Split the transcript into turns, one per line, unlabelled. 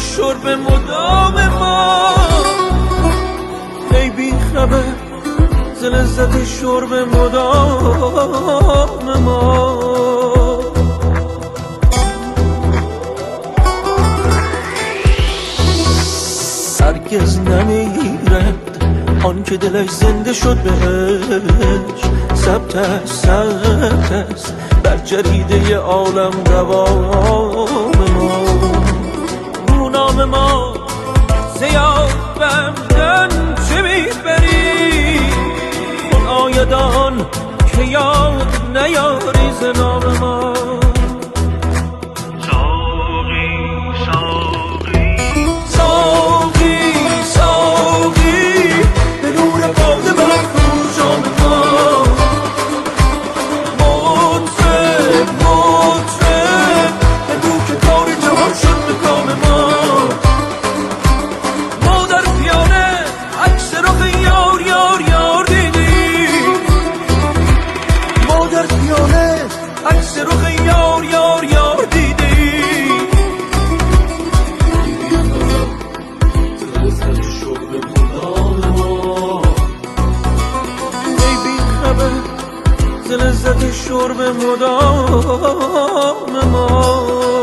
شرب مدام ما، ای بی خبر ز لذت شرب مدام ما. هرگز نمیرد آن که دلش زنده شد بهش، ثبت است بر جریده عالم دوام ما. رو نام ما زیاد بمدن چه میبری، خون آیدان که یاد نیاری ز نام ما. عکس رخ یار یار یار دیدی، ای بی خبر ز لذت شرب مدام ما.